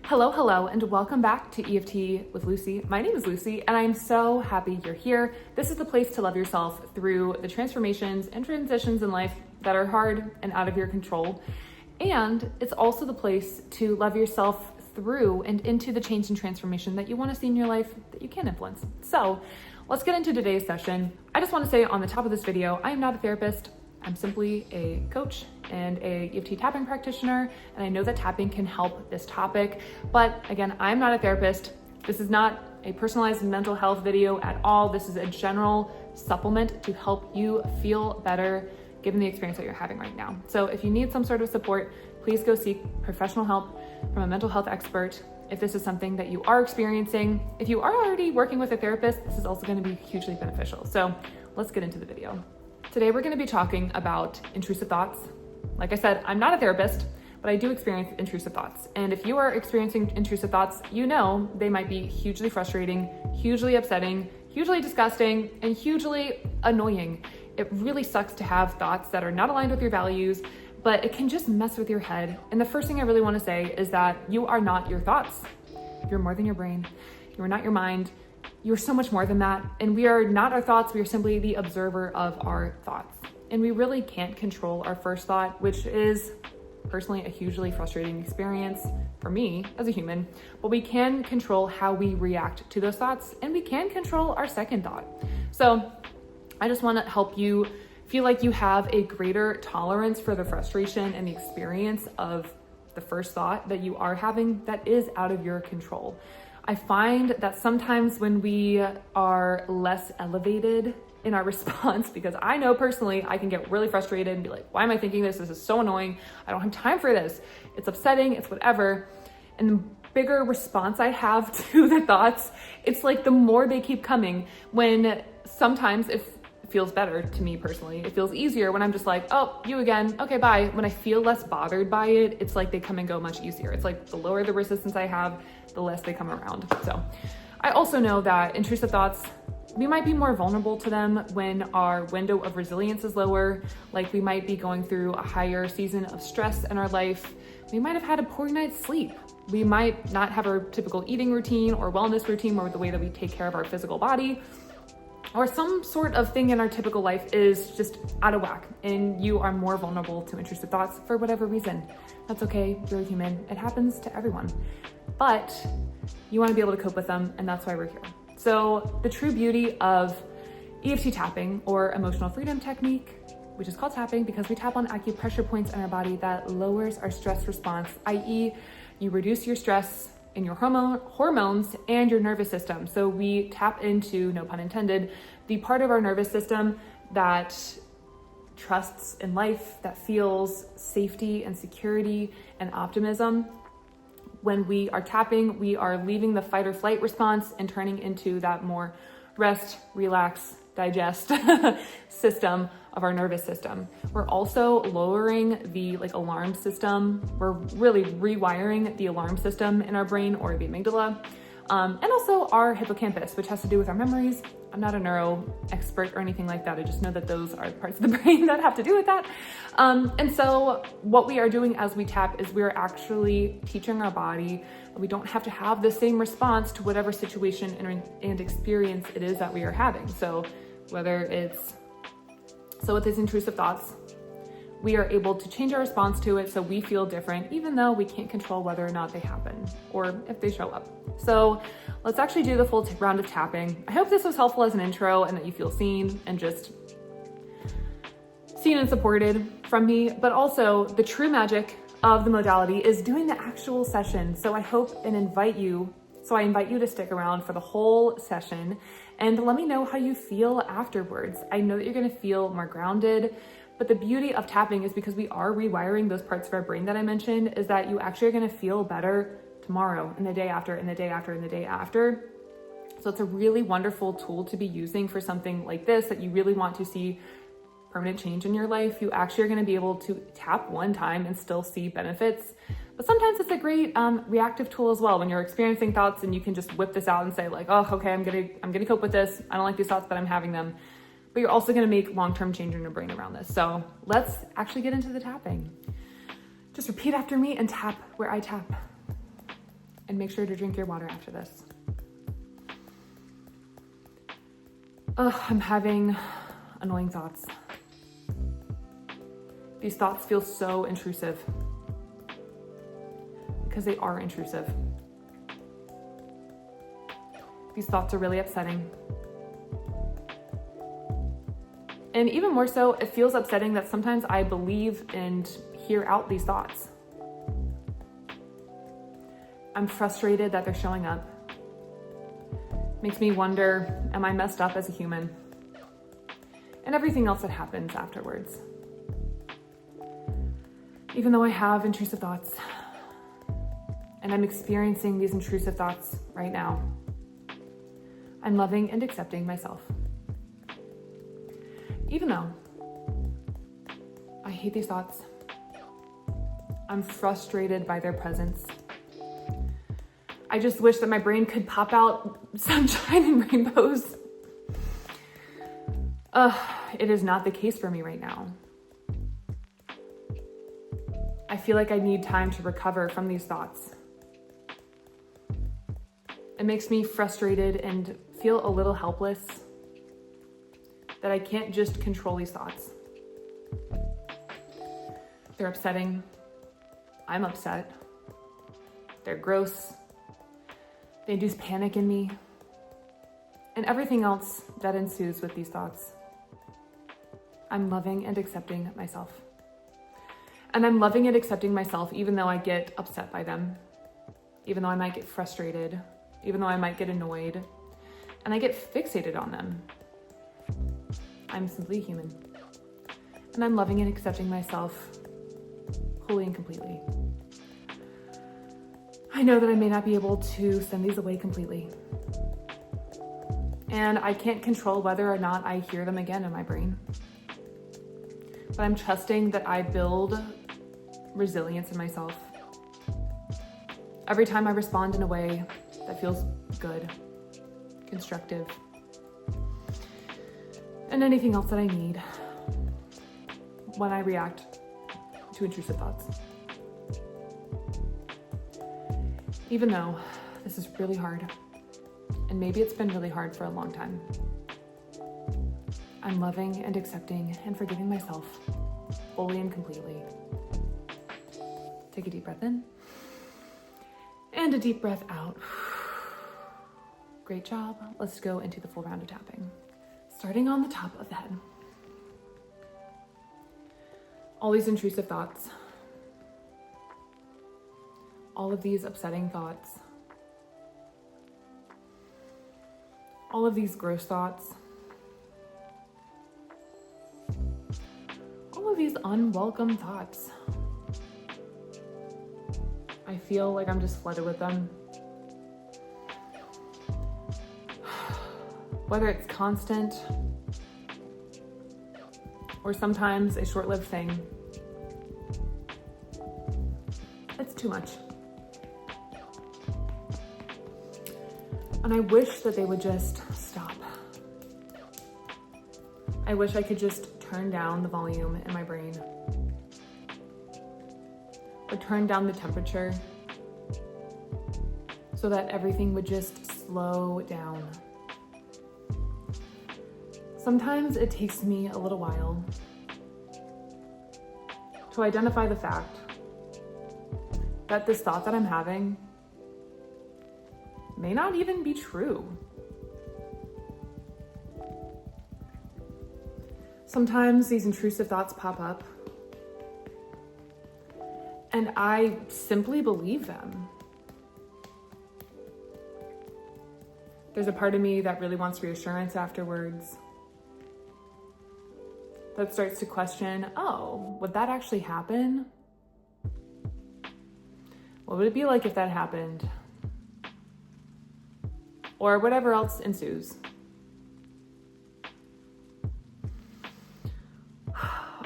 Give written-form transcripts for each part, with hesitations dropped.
Hello, and welcome back to EFT with Lucy. My name is Lucy, and I'm so happy you're here. This is the place to love yourself through the transformations and transitions in life that are hard and out of your control. And it's also the place to love yourself through and into the change and transformation that you want to see in your life that you can influence. So let's get into today's session. I just want to say on the top of this video, I am not a therapist. I'm simply a coach and a EFT tapping practitioner, and I know that tapping can help this topic, but again, I'm not a therapist. This is not a personalized mental health video at all. This is a general supplement to help you feel better given the experience that you're having right now. So if you need some sort of support, please go seek professional help from a mental health expert. If this is something that you are experiencing, if you are already working with a therapist, this is also going to be hugely beneficial. So let's get into the video. Today, we're going to be talking about intrusive thoughts. Like I said, I'm not a therapist, but I do experience intrusive thoughts. And if you are experiencing intrusive thoughts, you know they might be hugely frustrating, hugely upsetting, hugely disgusting, and hugely annoying. It really sucks to have thoughts that are not aligned with your values, but it can just mess with your head. And the first thing I really want to say is that you are not your thoughts. You're more than your brain. You're not your mind. You're so much more than that. And we are not our thoughts. We are simply the observer of our thoughts. And we really can't control our first thought, which is personally a hugely frustrating experience for me as a human. But we can control how we react to those thoughts, and we can control our second thought. So I just want to help you feel like you have a greater tolerance for the frustration and the experience of the first thought that you are having that is out of your control. I find that sometimes when we are less elevated in our response, because I know personally I can get really frustrated and be like, why am I thinking this? This is so annoying. I don't have time for this. It's upsetting, it's whatever. And the bigger response I have to the thoughts, it's like the more they keep coming, when sometimes it feels better to me personally. It feels easier when I'm just like, oh, you again, okay, bye. When I feel less bothered by it, it's like they come and go much easier. It's like the lower the resistance I have, the less they come around. So I also know that intrusive thoughts, we might be more vulnerable to them when our window of resilience is lower, like we might be going through a higher season of stress in our life. We might have had a poor night's sleep. We might not have our typical eating routine or wellness routine, or the way that we take care of our physical body, or some sort of thing in our typical life is just out of whack, and you are more vulnerable to intrusive thoughts for whatever reason. That's okay, you're human. It happens to everyone. But you want to be able to cope with them, and that's why we're here. So the true beauty of EFT tapping, or emotional freedom technique, which is called tapping because we tap on acupressure points in our body that lowers our stress response, i.e. you reduce your stress in your hormones and your nervous system. So we tap into, no pun intended, the part of our nervous system that trusts in life, that feels safety and security and optimism. When we are tapping, we are leaving the fight or flight response and turning into that more rest, relax, digest system of our nervous system. We're also lowering the alarm system. We're really rewiring the alarm system in our brain, or the amygdala, and also our hippocampus, which has to do with our memories. I'm not a neuro expert or anything like that. I just know that those are the parts of the brain that have to do with that. And so what we are doing as we tap is we're actually teaching our body that we don't have to have the same response to whatever situation and experience it is that we are having. So with these intrusive thoughts, we are able to change our response to it so we feel different, even though we can't control whether or not they happen or if they show up. So let's actually do the full round of tapping. I hope this was helpful as an intro and that you feel seen and just seen and supported from me, but also the true magic of the modality is doing the actual session. So I invite you to stick around for the whole session and let me know how you feel afterwards. I know that you're gonna feel more grounded, but the beauty of tapping is because we are rewiring those parts of our brain that I mentioned, is that you actually are gonna feel better tomorrow and the day after and the day after and the day after. So it's a really wonderful tool to be using for something like this that you really want to see permanent change in your life. You actually are going to be able to tap one time and still see benefits. But sometimes it's a great reactive tool as well when you're experiencing thoughts and you can just whip this out and say like, oh, okay, I'm gonna cope with this. I don't like these thoughts, but I'm having them. But you're also gonna make long-term change in your brain around this. So let's actually get into the tapping. Just repeat after me and tap where I tap. And make sure to drink your water after this. I'm having annoying thoughts. These thoughts feel so intrusive because they are intrusive. These thoughts are really upsetting. And even more so, it feels upsetting that sometimes I believe and hear out these thoughts. I'm frustrated that they're showing up. Makes me wonder, am I messed up as a human? And everything else that happens afterwards. Even though I have intrusive thoughts, and I'm experiencing these intrusive thoughts right now, I'm loving and accepting myself. Even though I hate these thoughts, I'm frustrated by their presence. I just wish that my brain could pop out sunshine and rainbows. It is not the case for me right now. I feel like I need time to recover from these thoughts. It makes me frustrated and feel a little helpless that I can't just control these thoughts. They're upsetting. I'm upset. They're gross. They induce panic in me. And everything else that ensues with these thoughts. I'm loving and accepting myself. And I'm loving and accepting myself even though I get upset by them. Even though I might get frustrated. Even though I might get annoyed. And I get fixated on them. I'm simply human. And I'm loving and accepting myself wholly and completely. I know that I may not be able to send these away completely. And I can't control whether or not I hear them again in my brain. But I'm trusting that I build resilience in myself. Every time I respond in a way that feels good, constructive, and anything else that I need when I react to intrusive thoughts. Even though this is really hard, and maybe it's been really hard for a long time, I'm loving and accepting and forgiving myself fully and completely. Take a deep breath in and a deep breath out. Great job. Let's go into the full round of tapping. Starting on the top of the head. All these intrusive thoughts, all of these upsetting thoughts, all of these gross thoughts, all of these unwelcome thoughts. I feel like I'm just flooded with them. Whether it's constant or sometimes a short-lived thing, it's too much. And I wish that they would just stop. I wish I could just turn down the volume in my brain, or turn down the temperature so that everything would just slow down. Sometimes it takes me a little while to identify the fact that this thought that I'm having may not even be true. Sometimes these intrusive thoughts pop up and I simply believe them. There's a part of me that really wants reassurance afterwards, that starts to question, oh, would that actually happen? What would it be like if that happened? Or whatever else ensues.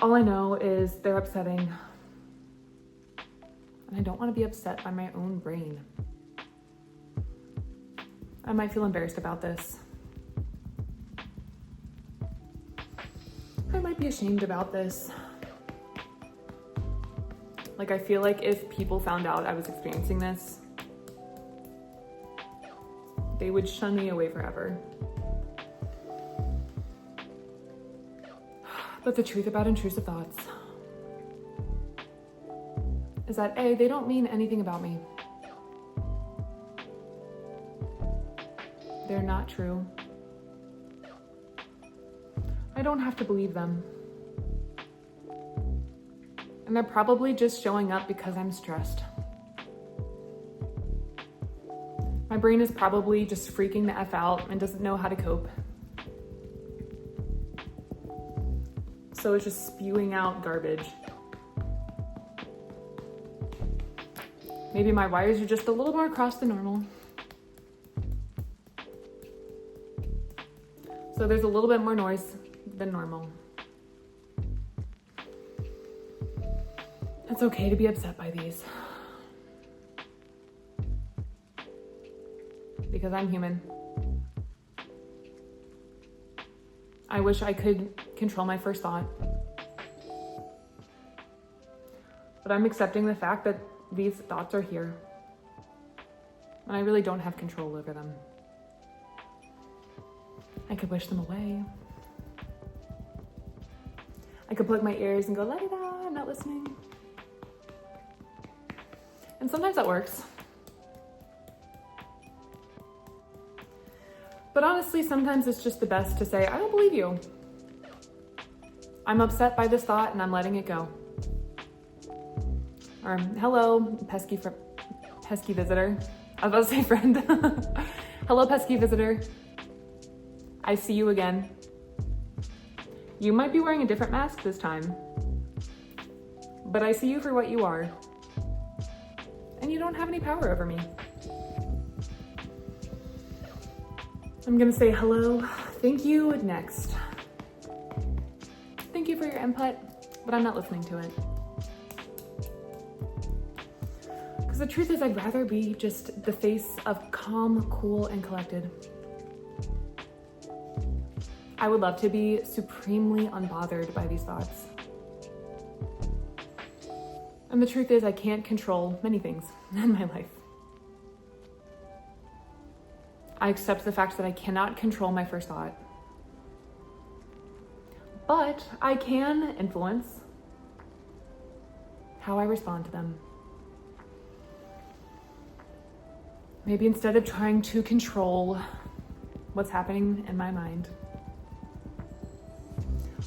All I know is they're upsetting. And I don't want to be upset by my own brain. I might feel embarrassed about this. I might be ashamed about this. Like, I feel like if people found out I was experiencing this, they would shun me away forever. But the truth about intrusive thoughts is that A, they don't mean anything about me. They're not true. I don't have to believe them. And they're probably just showing up because I'm stressed. My brain is probably just freaking the F out and doesn't know how to cope. So it's just spewing out garbage. Maybe my wires are just a little more crossed than normal. So there's a little bit more noise than normal. It's okay to be upset by these. Because I'm human. I wish I could control my first thought. But I'm accepting the fact that these thoughts are here. And I really don't have control over them. I could wish them away. I could plug my ears and go, la-di-da, I'm not listening. And sometimes that works. But honestly, sometimes it's just the best to say, I don't believe you. I'm upset by this thought and I'm letting it go. Or, hello, pesky visitor. I was about to say friend. Hello, pesky visitor. I see you again. You might be wearing a different mask this time, but I see you for what you are. And you don't have any power over me. I'm gonna say hello, thank you, next. Thank you for your input, but I'm not listening to it. Because the truth is, I'd rather be just the face of calm, cool, and collected. I would love to be supremely unbothered by these thoughts. And the truth is, I can't control many things in my life. I accept the fact that I cannot control my first thought. But I can influence how I respond to them. Maybe instead of trying to control what's happening in my mind,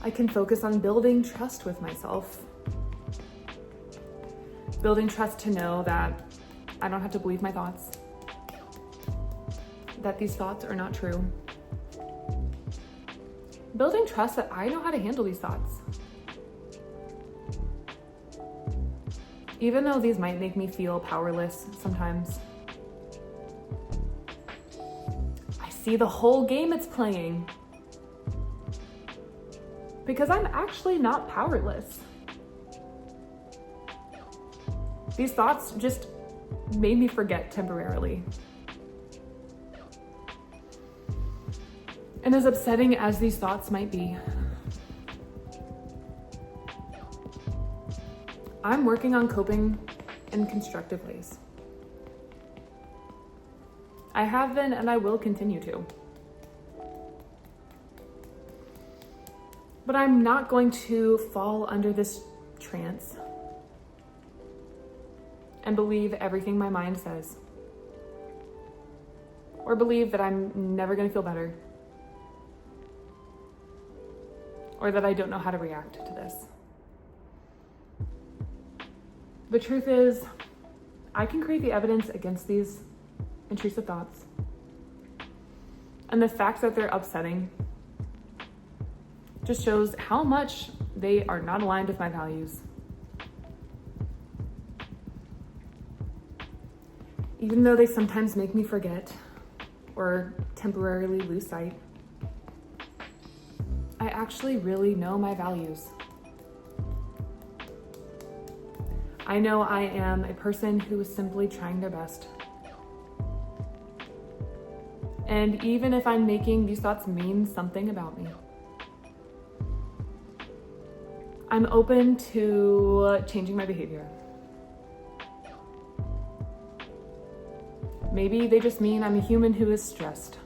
I can focus on building trust with myself. Building trust to know that I don't have to believe my thoughts, that these thoughts are not true. Building trust that I know how to handle these thoughts. Even though these might make me feel powerless sometimes. I see the whole game it's playing. Because I'm actually not powerless. These thoughts just made me forget temporarily. And as upsetting as these thoughts might be, I'm working on coping in constructive ways. I have been and I will continue to. But I'm not going to fall under this trance and believe everything my mind says. Or believe that I'm never going to feel better. Or that I don't know how to react to this. The truth is, I can create the evidence against these intrusive thoughts. And the fact that they're upsetting just shows how much they are not aligned with my values. Even though they sometimes make me forget or temporarily lose sight, I actually really know my values. I know I am a person who is simply trying their best. And even if I'm making these thoughts mean something about me, I'm open to changing my behavior. Maybe they just mean I'm a human who is stressed.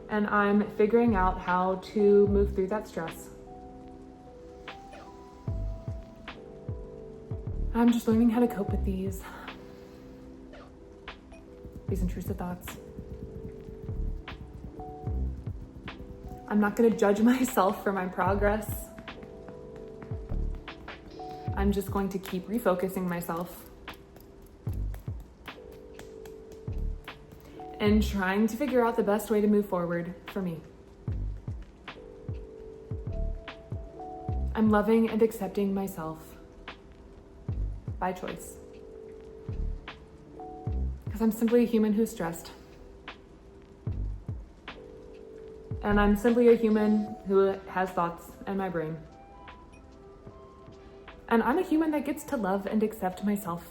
And I'm figuring out how to move through that stress. I'm just learning how to cope with these intrusive thoughts. I'm not going to judge myself for my progress. I'm just going to keep refocusing myself and trying to figure out the best way to move forward for me. I'm loving and accepting myself by choice, because I'm simply a human who's stressed. And I'm simply a human who has thoughts in my brain. And I'm a human that gets to love and accept myself.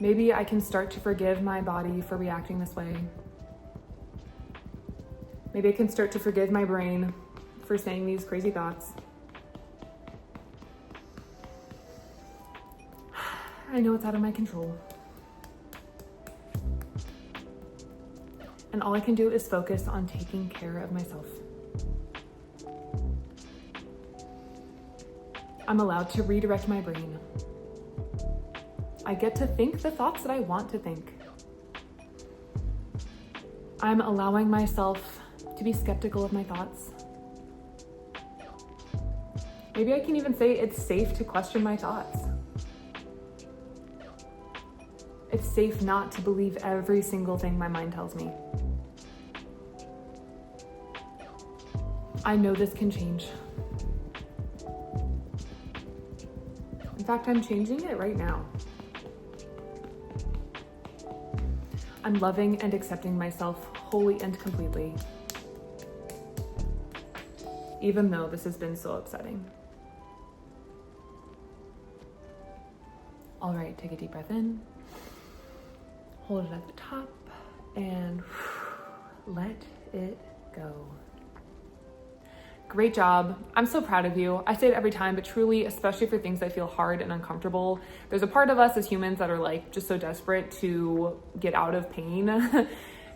Maybe I can start to forgive my body for reacting this way. Maybe I can start to forgive my brain for saying these crazy thoughts. I know it's out of my control. And all I can do is focus on taking care of myself. I'm allowed to redirect my brain. I get to think the thoughts that I want to think. I'm allowing myself to be skeptical of my thoughts. Maybe I can even say it's safe to question my thoughts. It's safe not to believe every single thing my mind tells me. I know this can change. In fact, I'm changing it right now. I'm loving and accepting myself wholly and completely, even though this has been so upsetting. All right, take a deep breath in, hold it at the top, and let it go. Great job. I'm so proud of you. I say it every time, but truly, especially for things that feel hard and uncomfortable, there's a part of us as humans that are like just so desperate to get out of pain.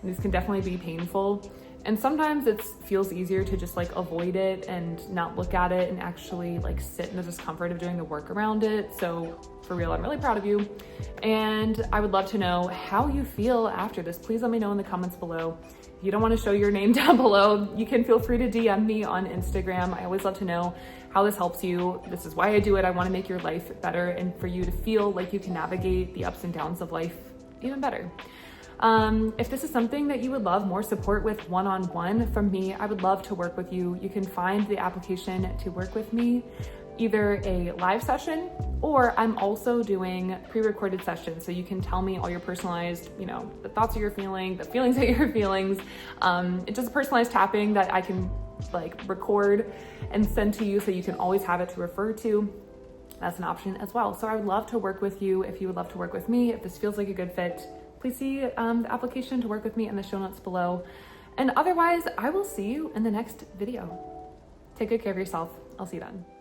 These can definitely be painful. And sometimes it feels easier to just like avoid it and not look at it and actually like sit in the discomfort of doing the work around it. So for real, I'm really proud of you. And I would love to know how you feel after this. Please let me know in the comments below. If you don't want to show your name down below, you can feel free to DM me on Instagram. I always love to know how this helps you. This is why I do it. I want to make your life better and for you to feel like you can navigate the ups and downs of life even better. If this is something that you would love more support with one-on-one from me, I would love to work with you. You can find the application to work with me, either a live session, or I'm also doing pre-recorded sessions. So you can tell me all your personalized, the thoughts that you're feeling, the feelings that you're feeling. It's just personalized tapping that I can like record and send to you so you can always have it to refer to. That's an option as well. So I would love to work with you if you would love to work with me. If this feels like a good fit, please see the application to work with me in the show notes below. And otherwise, I will see you in the next video. Take good care of yourself. I'll see you then.